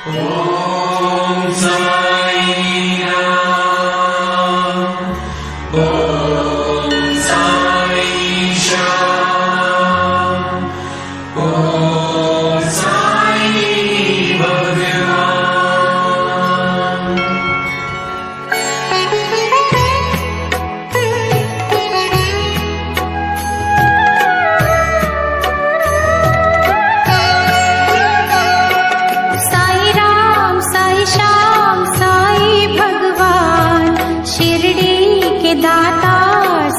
ओम साई राम, ओम साई श्याम, ओम साई भगवान। साई राम साई श्याम साई भगवान, शिरडी के दाता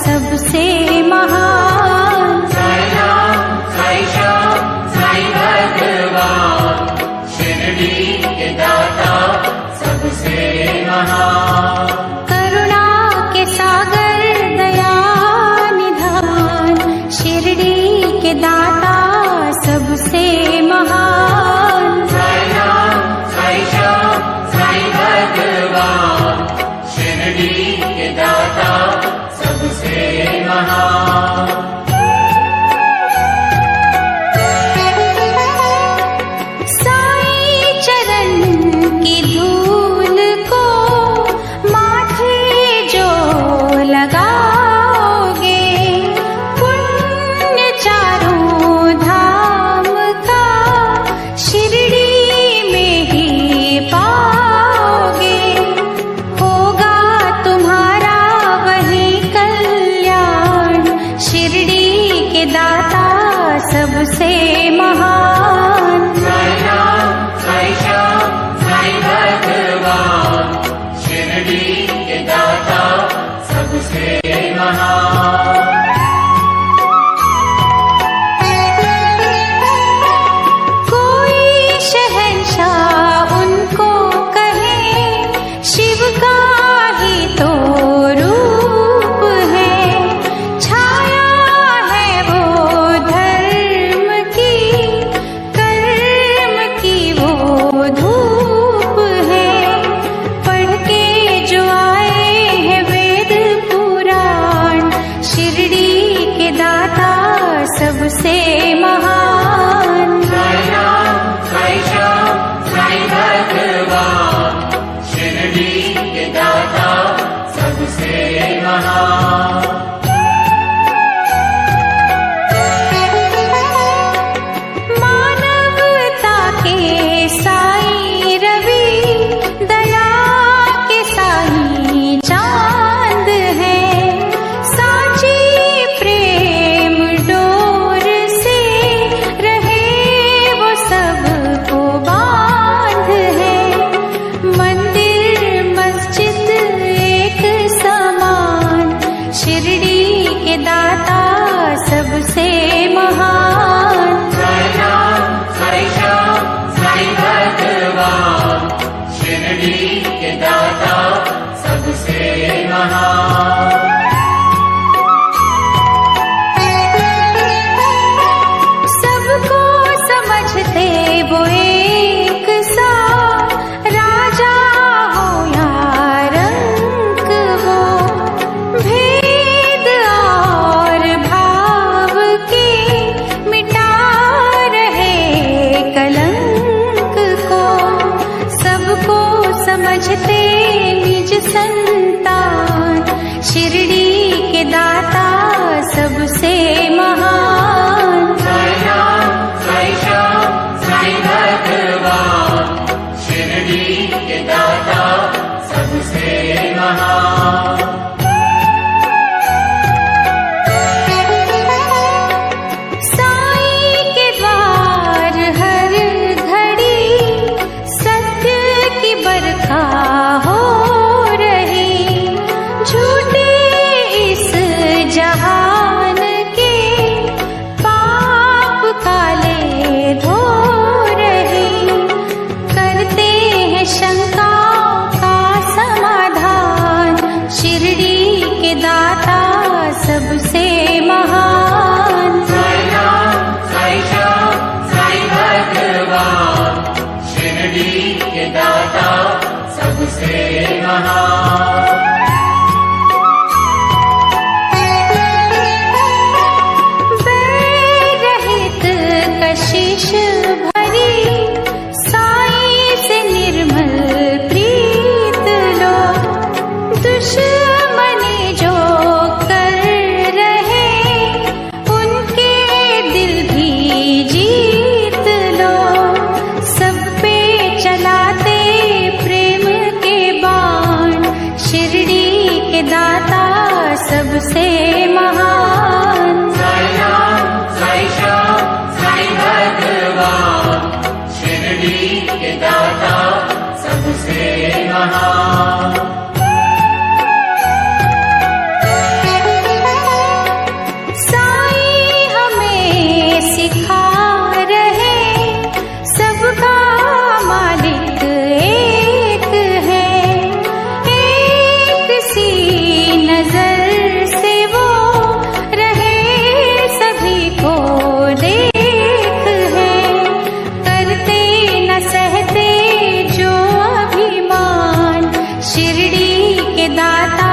सबसे महान। साई राम साई श्याम साई भगवान, शिरडी के दाता सबसे महान। करुणा के सागर दया निधान, शिरडी के दाता सबसे महान। साई राम साई श्याम साई भगवान, शिरडी के दाता सबसे महान। साई चरण की धूल को माथे जो लगाओगे, पुण्य चारों धाम का शिरडी में ही पाओगे। होगा तुम्हारा वही कल्याण, शिरडी के दाता सबसे महान। साई राम साई श्याम साई भगवान, शिरडी के दाता सबसे महान। कोई शहंशाह उनको कहे, शिव का ही तो रूप है। छाया है वो धर्म की, कर्म की वो धूप है। पढ़ के जो आए हैं वेद पुराण, शिरडी के दाता सबसे महान। साई राम साई श्याम साई भगवान, शिरडी के दाता सबसे महान। मानवता के साई रवि, दया के साई चांद है। साची प्रेम डोर से सबसे महान। साई राम साई श्याम साई भगवान, शिरडी के दाता सबसे महान। साई हमें सिखा रहे सबका मालिक एक है, एक सी नजर से वो रहे सभी को देख है, करते न सहते जो अभिमान, शिरडी के दाता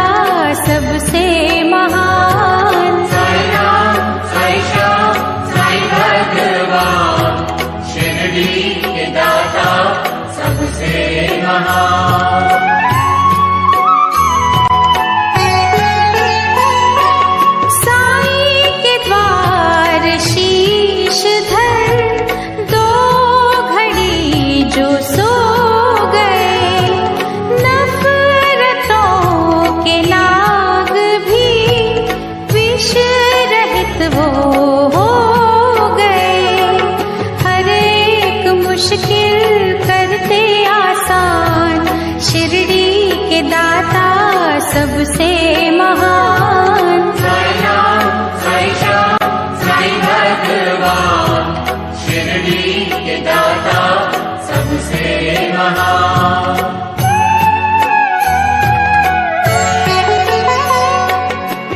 सबसे महान। साई राम साई श्याम साई भगवान, शिरडी के दाता सबसे महान। साई के द्वार शीश धर दो घड़ी जो सो गए, नफरतों के नाग भी विष रहित वो हो गए, हर एक मुश्किल करते आसान, शिरडी के दाता सबसे महान। साई राम साई श्याम साई भगवान, शिरडी के दाता सबसे महान।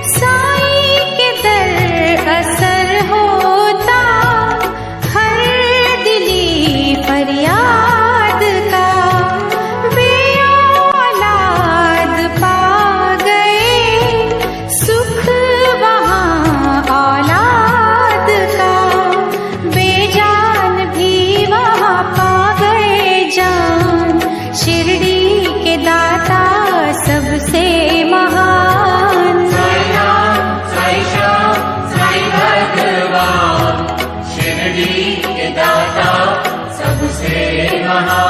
साई के दर असर होता हर दिली फरियाद का, वे औलाद पा गए सुख वहाँ औलाद का, बेजान भी वहाँ पा गए जान, शिरडी के दाता सबसे महान। साई राम साई श्याम साई भगवान, शिरडी के दाता सबसे महान।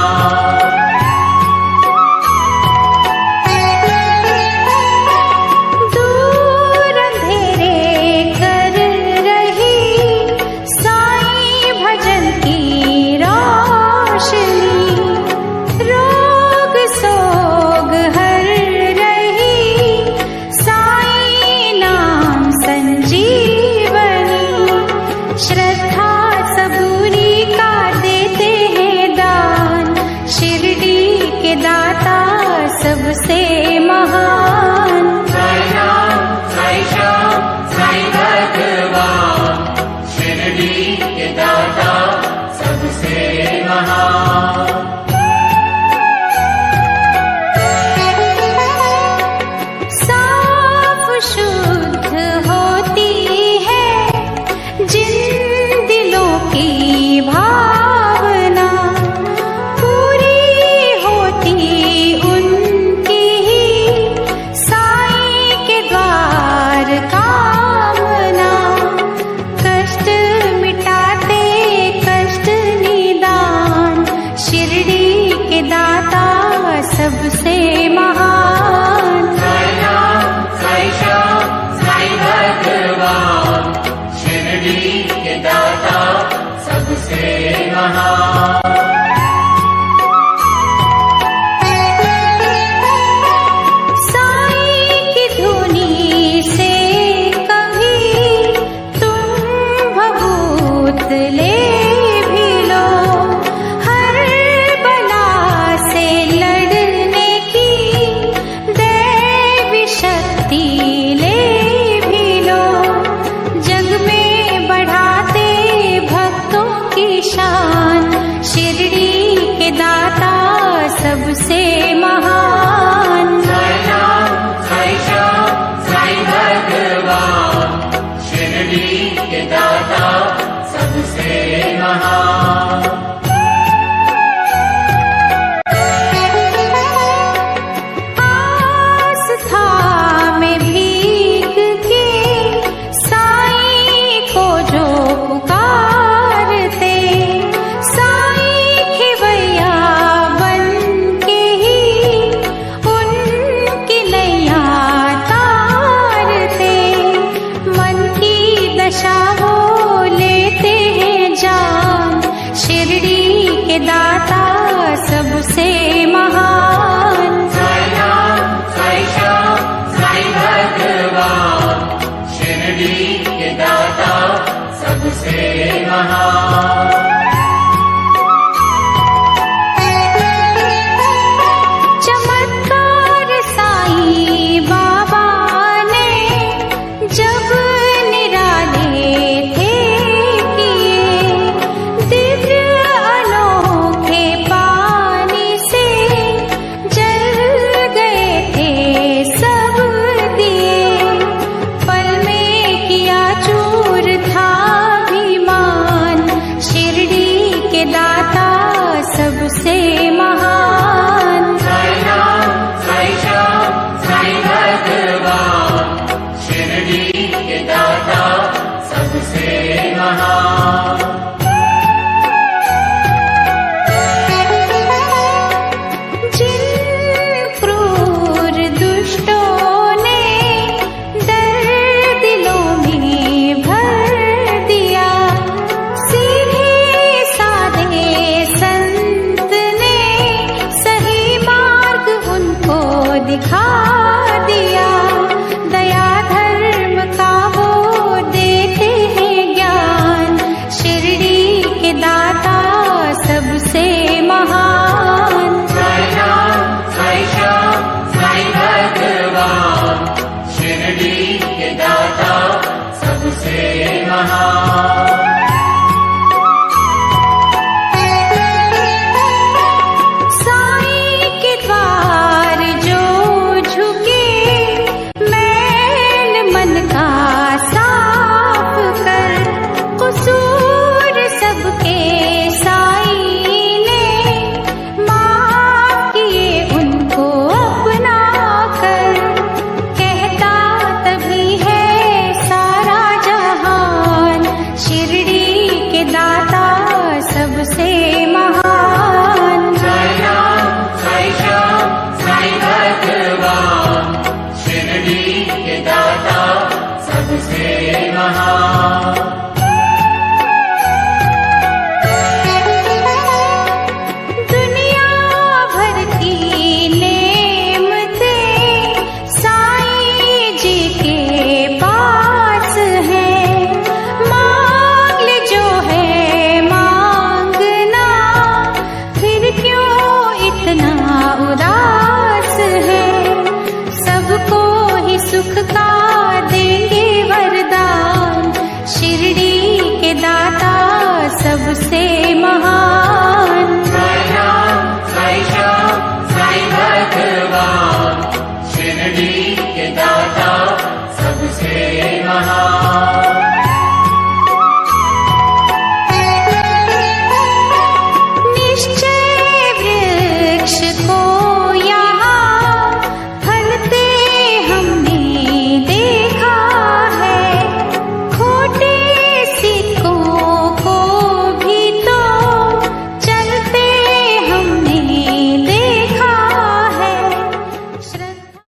दूर अंधेरे कर रही साई भजन की रोशनी, रोग सोग हर रही साई नाम संजीवनी, श्रद्धा सबूरी का देते हैं दान, शिरडी के दाता सबसे महान। साई राम साई श्याम साई भगवान, शिरडी के दाता सबसे महान। साफ शुद्ध होती है जिन दिलों की भावना, पूरी होती उनकी ही साई के द्वार कामना, कष्ट मिटाते कष्ट निदान, शिरडी के दाता सबसे महान। साई राम साई श्याम साई भगवान, शिरडी के दाता सबसे महान। साई की धुनी से कभी तुम भभूत ले भी लो, हर बला से लड़ने की दैवी शक्ति ले भी लो, जग में बढ़ाते भक्तों की शान, शिरडी के दाता सबसे महान। साई राम साई श्याम साई भगवान, शिरडी के दाता सबसे महान। आस्था में भीग के साई को जो पुकारते, साई खिवैया बन के ही के दाता सबसे महान। साई राम साई श्याम साई भगवान, शिरडी के दाता सबसे महान। चमत्कार साईं बाबा ने जब निराले थे किए, दिव्य अनोखे पानी से जल गए थे सब दिए। पल में किया चूर था अभिमान, शिरडी के दाता सबसे महान। साई राम साई श्याम साई भगवान, शिरडी के दाता सबसे महान।